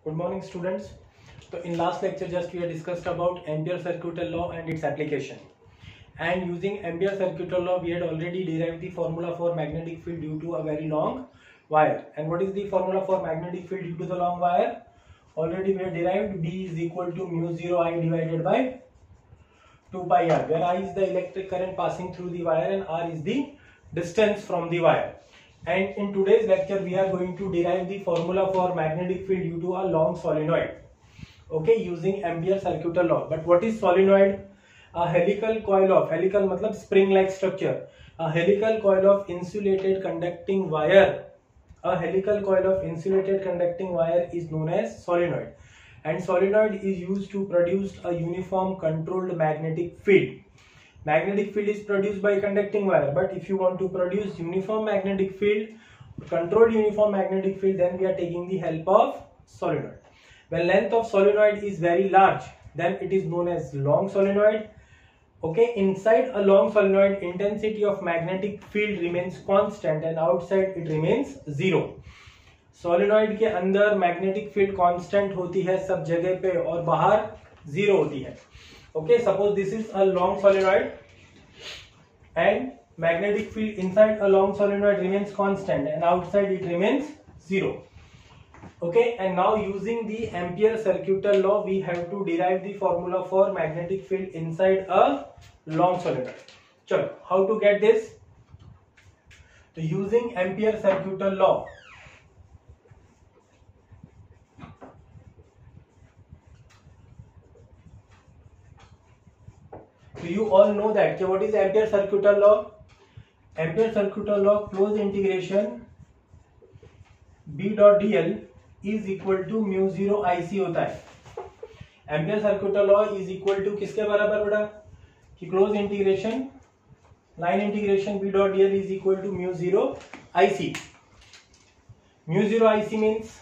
Good morning, students. So in last lecture just we have discussed about Ampere circuital law and its application. And using Ampere circuital law we had already derived the formula for magnetic field due to a very long wire. And what is the formula for magnetic field due to the long wire? Already we have derived B is equal to mu 0 I divided by 2 pi r, where I is the electric current passing through the wire and r is the distance from the wire. And in today's lecture we are going to derive the formula for magnetic field due to a long solenoid, okay, using Ampere circuital law. But what is solenoid? A helical coil of, helical matlab spring like structure, a helical coil of insulated conducting wire. A helical coil of insulated conducting wire is known as solenoid, and solenoid is used to produce a uniform controlled magnetic field. Magnetic field is produced by conducting wire, but if you want to produce uniform magnetic field, controlled uniform magnetic field, then we are taking the help of solenoid. When length of solenoid is very large, then it is known as long solenoid. Okay, inside a long solenoid, intensity of magnetic field remains constant and outside it remains zero. Solenoid के अंदर magnetic field constant होती है सब जगह पे और बाहर zero होती है. Okay, suppose this is a long solenoid and magnetic field inside a long solenoid remains constant and outside it remains zero. Okay, and now using the Ampere circuital law we have to derive the formula for magnetic field inside a long solenoid. Chalo, how to get this? So using Ampere circuital law, so you all know that what is Ampere circuital law? Ampere circuital law closed integration B dot dl is equal to mu 0 IC होता है. Ampere circuital law is equal to किसके बराबर बेटा? कि closed integration line integration B dot dl is equal to mu 0 IC. Mu 0 IC means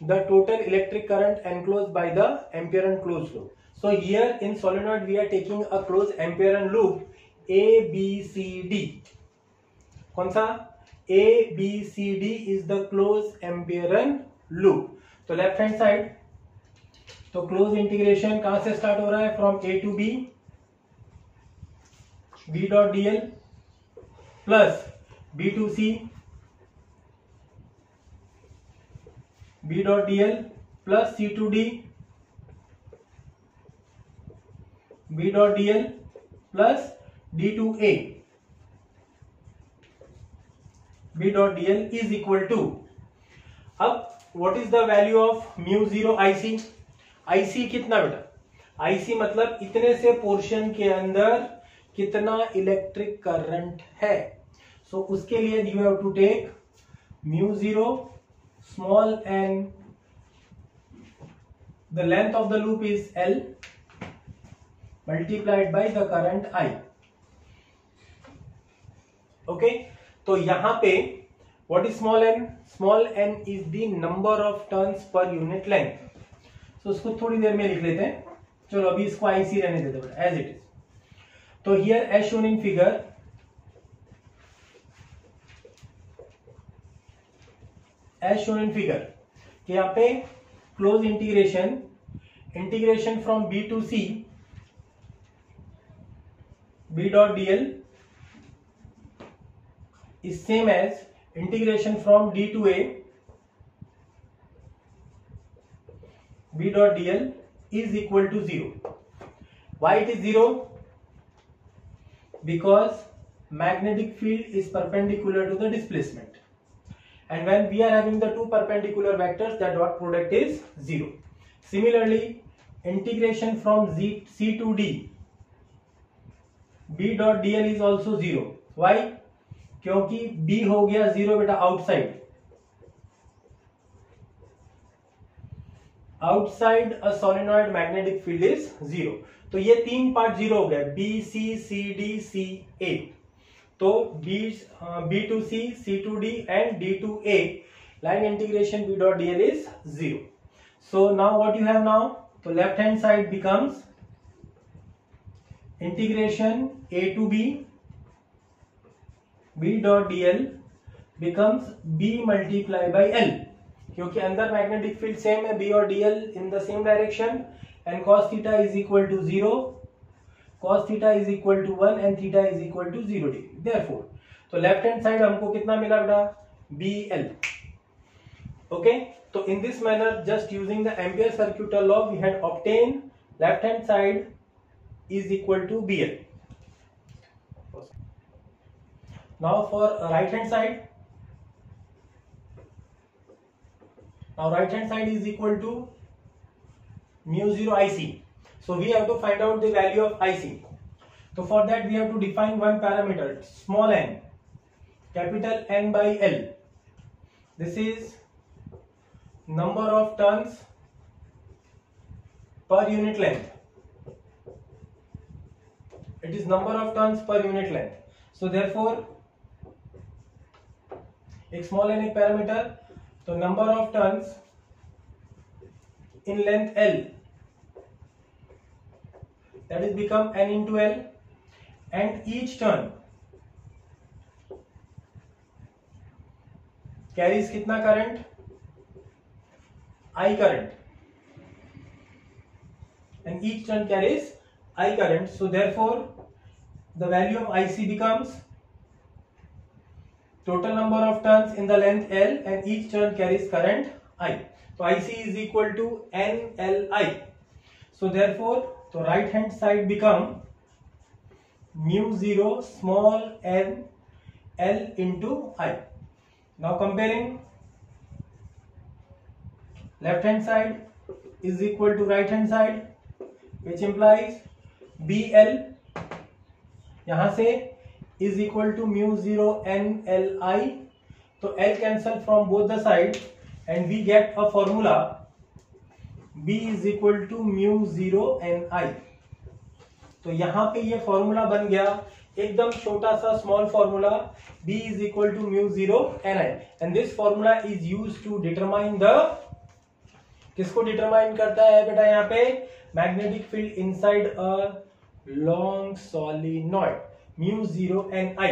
the total electric current enclosed by the Amperean closed loop. So here in solenoid we are taking a closed Amperean loop A, B, C, D. कौन सा? A, B, C, D is the closed Amperean loop. तो left hand side, तो close integration कहां से start हो रहा है? From A to B, B dot dl plus B to C, B dot dl plus C to D, B dot dl plus D to A. B dot dl is equal to, अब what is the value of mu 0 IC? IC कितना बेटा? IC मतलब इतने से portion के अंदर कितना electric current है. सो उसके लिए you have to take mu 0 small n, the length of the loop is L multiplied by the current I. Okay, तो यहां पे what is small n? Small n is the number of turns per unit length. So उसको थोड़ी देर में लिख लेते हैं. चलो अभी इसको IC रहने देते हैं as it is. तो here as shown in figure, कि यहाँ पे close integration from B to C, B dot dl is same as integration from D to A, B dot dl is equal to 0. Why it is 0? Because magnetic field is perpendicular to the displacement, and when we are having the two perpendicular vectors, the dot product is 0. Similarly, integration from C to D, B dot dl is also 0. Why? क्योंकि B हो गया 0 बेटा outside. Outside a solenoid magnetic field is 0. तो ये तीन part 0 हो गए, B, C, C, D, C, A. तो B to C, C to D and D to A, line integration B dot dl is 0. So now what you have now? तो left hand side becomes integration A to B, B dot dl becomes B multiplied by L. क्योंकि अंदर magnetic field same है, B और dl in the same direction, and cos theta is equal to 0, cos theta is equal to 1 and theta is equal to 0 degree. Therefore तो left hand side हमको कितना मिला बेटा, bl। Okay, तो in this manner, just using the Ampere circuital law, we had obtained left hand side is equal to BL. Now for right hand side, now right hand side is equal to mu 0 IC. So we have to find out the value of IC. So for that we have to define one parameter, small n, capital N by L. This is number of turns per unit length. It is number of turns per unit length. So therefore एक small n एक parameter, तो number of turns in length L, that is become n into L, and each turn carries कितना current, I current, and each turn carries I current. So therefore the value of IC becomes total number of turns in the length L and each turn carries current I. So IC is equal to NLI. So therefore the right hand side become mu 0 small n L into I. Now comparing, left hand side is equal to right hand side, which implies BL यहां से is equal to mu 0 NLI. तो L cancel from both the sides and we get a formula B is equal to mu 0 NI. तो यहां पे ये formula बन गया, एकदम छोटा सा small formula, B is equal to mu 0 NI, and this formula is used to determine the, किसको डिटरमाइन करता है बेटा, यहाँ पे magnetic field inside a long solenoid, mu 0 NI.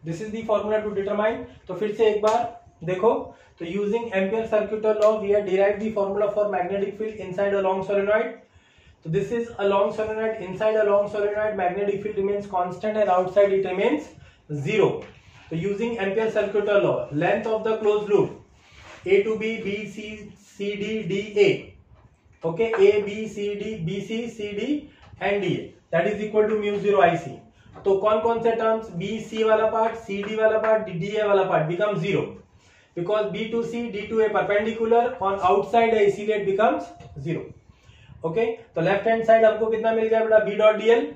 This is the formula to determine. तो फिर से एक बार देखो, तो using ampere circuital law we have derived the formula for magnetic field inside a long solenoid. तो this is a long solenoid, inside a long solenoid magnetic field remains constant and outside it remains 0. तो using ampere circuital law, length of the closed loop A to B, B, C, C, D, D, A. Okay, A, B, C, D, B, C, C, D and D A. That is equal to mu 0 IC. तो कौन कौन से terms, B, C वाला part, C, D वाला part, D, A वाला part become 0. Because B to C, D to A perpendicular on outside A, इसीलिए it becomes 0. Okay, तो left hand side हमको कितना मिल गया बेटा, B डॉट DL.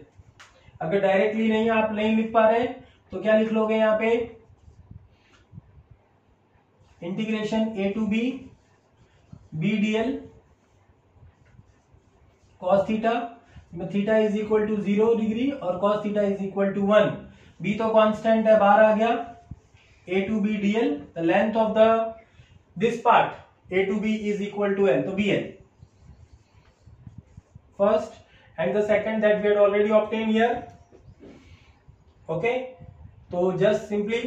अगर डायरेक्टली नहीं आप नहीं लिख पा रहे तो क्या लिख लोगे यहाँ पे, integration A to B B dl cos theta में theta is equal to 0 degree और cos theta is equal to 1. B तो कांस्टेंट है, बाहर आ गया. A to B dl, the length of the this part A to B is equal to L, तो BL first, and the second that we had already obtained here. Okay, so just simply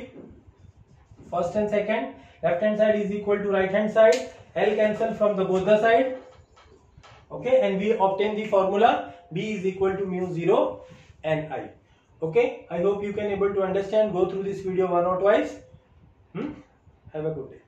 first and second, left hand side is equal to right hand side, L cancel from the both the side. Okay, and we obtain the formula B is equal to mu 0 NI. Okay, I hope you can able to understand. Go through this video one or twice. Have a good day.